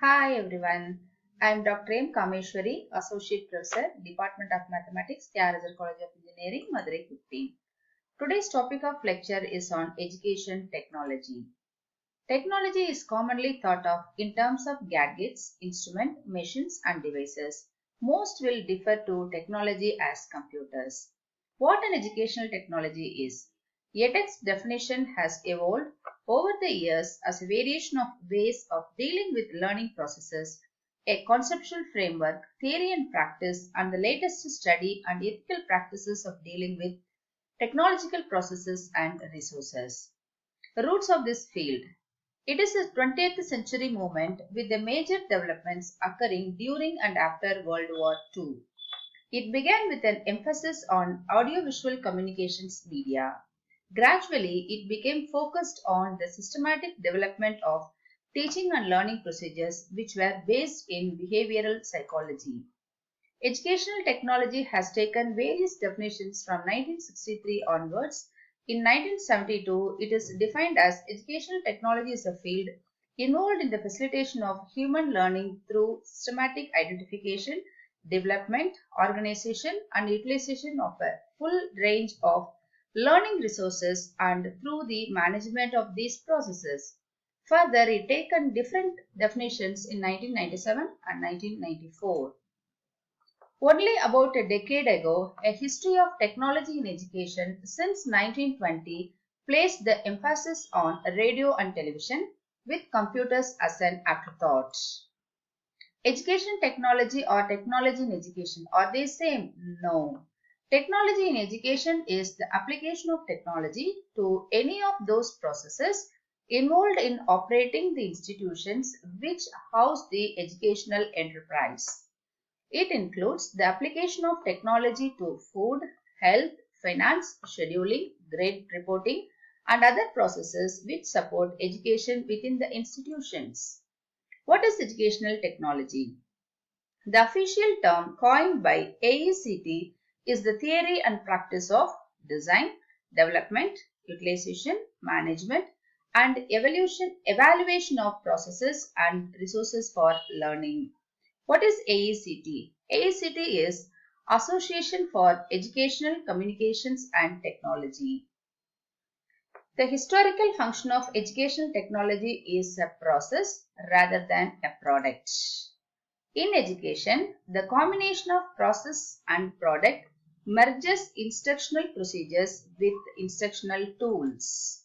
Hi everyone, I am Dr. M. Kameshwari, Associate Professor, Department of Mathematics, Tyagarajar College of Engineering, Madurai 15. Today's topic of lecture is on education technology. Technology is commonly thought of in terms of gadgets, instruments, machines and devices. Most will differ to technology as computers. What an educational technology is. EdTech's definition has evolved over the years as a variation of ways of dealing with learning processes, a conceptual framework, theory and practice, and the latest study and ethical practices of dealing with technological processes and resources. The roots of this field. It is a 20th century movement with the major developments occurring during and after World War II. It began with an emphasis on audiovisual communications media. Gradually, it became focused on the systematic development of teaching and learning procedures which were based in behavioral psychology. Educational technology has taken various definitions from 1963 onwards. In 1972, it is defined as educational technology is a field involved in the facilitation of human learning through systematic identification, development, organization, and utilization of a full range of learning resources and through the management of these processes. Further, it taken different definitions in 1997 and 1994. Only about a decade ago, a history of technology in education since 1920 placed the emphasis on radio and television with computers as an afterthought. Education technology or technology in education, are they same? No. Technology in education is the application of technology to any of those processes involved in operating the institutions which house the educational enterprise. It includes the application of technology to food, health, finance, scheduling, grade reporting, and other processes which support education within the institutions. What is educational technology? The official term coined by AECT is the theory and practice of design, development, utilization, management, and evaluation of processes and resources for learning. What is AECT? AECT is Association for Educational Communications and Technology. The historical function of educational technology is a process rather than a product. In education, the combination of process and product merges instructional procedures with instructional tools.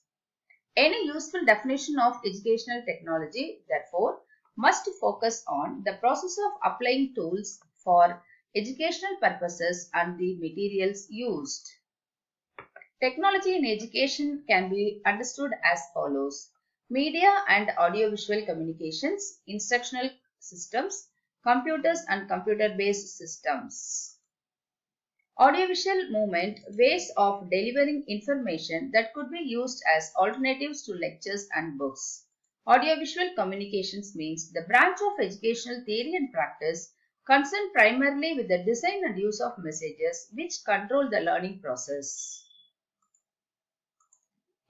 Any useful definition of educational technology, therefore, must focus on the process of applying tools for educational purposes and the materials used. Technology in education can be understood as follows: media and audiovisual communications, instructional systems, computers and computer-based systems. Audiovisual movement, ways of delivering information that could be used as alternatives to lectures and books. Audiovisual communications means the branch of educational theory and practice concerned primarily with the design and use of messages which control the learning process.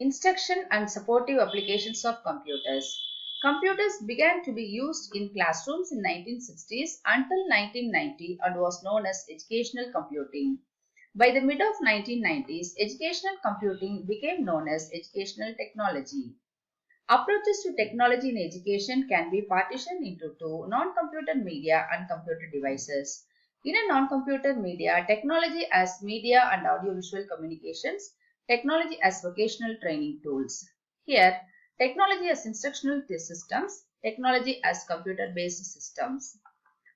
Instruction and supportive applications of computers. Computers began to be used in classrooms in 1960s until 1990 and was known as educational computing. By the mid of 1990s, educational computing became known as educational technology. Approaches to technology in education can be partitioned into two: non-computer media and computer devices. In a non-computer media, technology as media and audiovisual communications, technology as vocational training tools. Here, technology as instructional systems, technology as computer-based systems.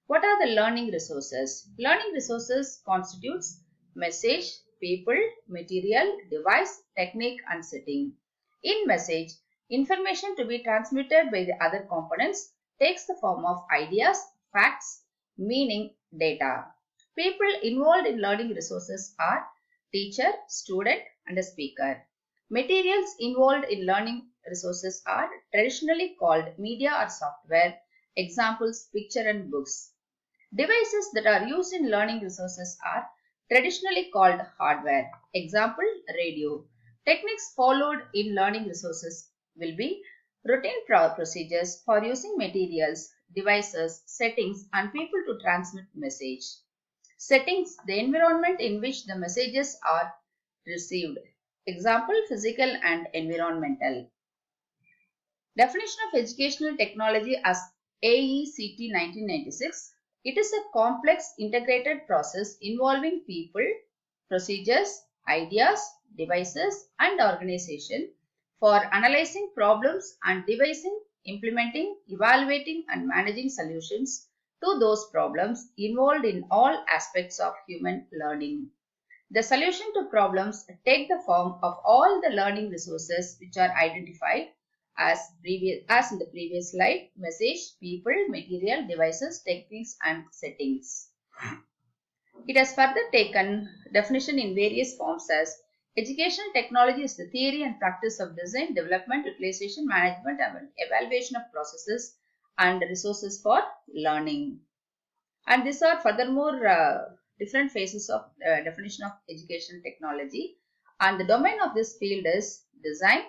What are the learning resources? Learning resources constitutes message, people, material, device, technique and setting. In message, information to be transmitted by the other components takes the form of ideas, facts, meaning, data. People involved in learning resources are teacher, student and a speaker. Materials involved in learning resources are traditionally called media or software, examples picture and books. Devices that are used in learning resources are traditionally called hardware, example radio. Techniques followed in learning resources will be Routine procedures for using materials, devices, settings, and people to transmit message. Settings, the environment in which the messages are received. Example, physical and environmental. Definition of educational technology as AECT 1996. It is a complex integrated process involving people, procedures, ideas, devices, and organization for analyzing problems and devising, implementing, evaluating, and managing solutions to those problems involved in all aspects of human learning. The solution to problems take the form of all the learning resources which are identified as in the previous slide: message, people, material, devices, techniques, and settings. It has further taken definition in various forms as educational technology is the theory and practice of design, development, utilization, management, and evaluation of processes and resources for learning. And these are furthermore different phases of definition of educational technology. And the domain of this field is design,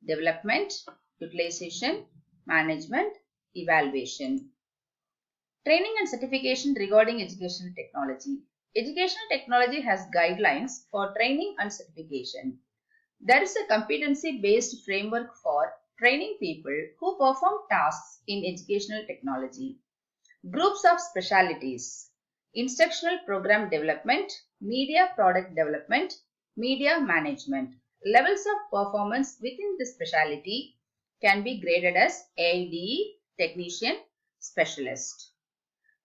development, utilization, management, evaluation. Training and certification regarding educational technology. Educational technology has guidelines for training and certification. There is a competency-based framework for training people who perform tasks in educational technology. Groups of specialities: instructional program development, media product development, media management. Levels of performance within the specialty can be graded as AIDE, technician, specialist.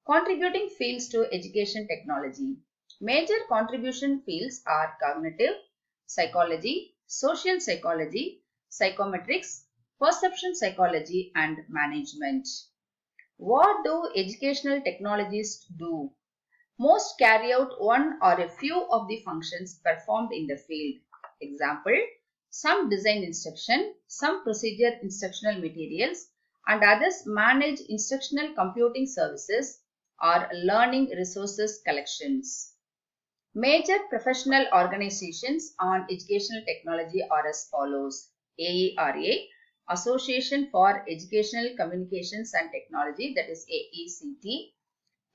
Contributing fields to education technology. Major contribution fields are cognitive, psychology, social psychology, psychometrics, perception psychology, and management. What do educational technologies do? Most carry out one or a few of the functions performed in the field. Example, some design instruction, some procedure instructional materials, and others manage instructional computing services or learning resources collections. Major professional organizations on educational technology are as follows: AERA, Association for Educational Communications and Technology, that is AECT;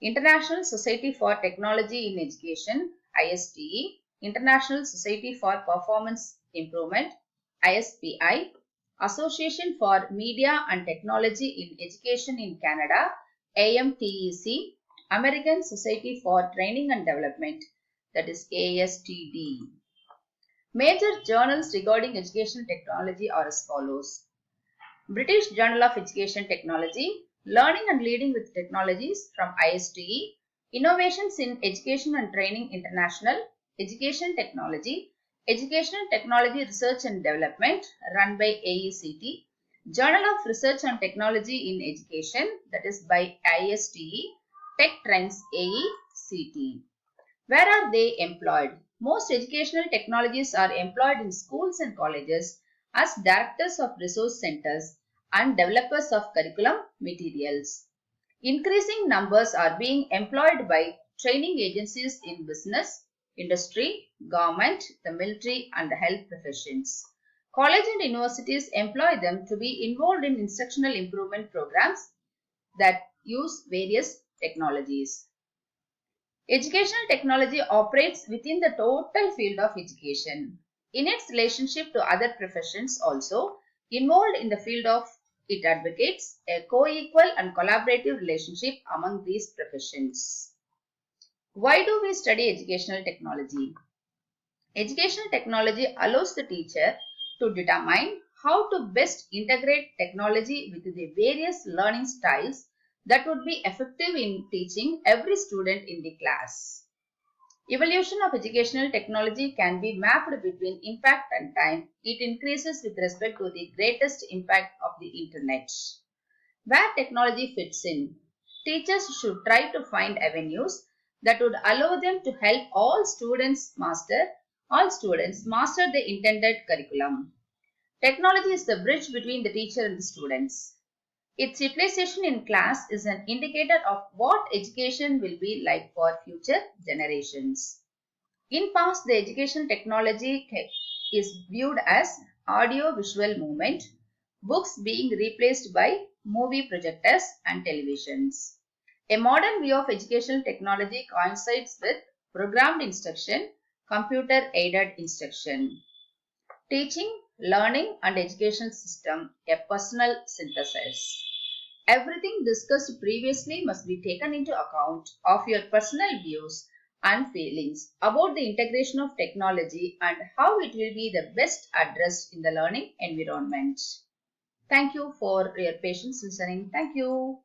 International Society for Technology in Education, ISTE; International Society for Performance Improvement, ISPI; Association for Media and Technology in Education in Canada, AMTEC; American Society for Training and Development, that is ASTD. Major journals regarding educational technology are as follows: British Journal of Education Technology, Learning and Leading with Technologies from ISTE, Innovations in Education and Training International, Education Technology, Educational Technology Research and Development run by AECT, Journal of Research and Technology in Education, that is by ISTE, Tech Trends AECT. Where are they employed? Most educational technologies are employed in schools and colleges as directors of resource centers and developers of curriculum materials. Increasing numbers are being employed by training agencies in business, industry, government, the military, and the health professions. College and universities employ them to be involved in instructional improvement programs that use various technologies. Educational technology operates within the total field of education. In its relationship to other professions also involved in the field of, it advocates a co-equal and collaborative relationship among these professions. Why do we study educational technology? Educational technology allows the teacher to determine how to best integrate technology with the various learning styles that would be effective in teaching every student in the class. Evolution of educational technology can be mapped between impact and time. It increases with respect to the greatest impact of the internet. Where technology fits in. Teachers should try to find avenues that would allow them to help all students master the intended curriculum. Technology is the bridge between the teacher and the students. Its utilization in class is an indicator of what education will be like for future generations. In past, the educational technology is viewed as audio-visual movement, books being replaced by movie projectors and televisions. A modern view of educational technology coincides with programmed instruction, computer-aided instruction. Teaching, learning and education system, a personal synthesis. Everything discussed previously must be taken into account of your personal views and feelings about the integration of technology and how it will be the best addressed in the learning environment. Thank you for your patience listening. Thank you.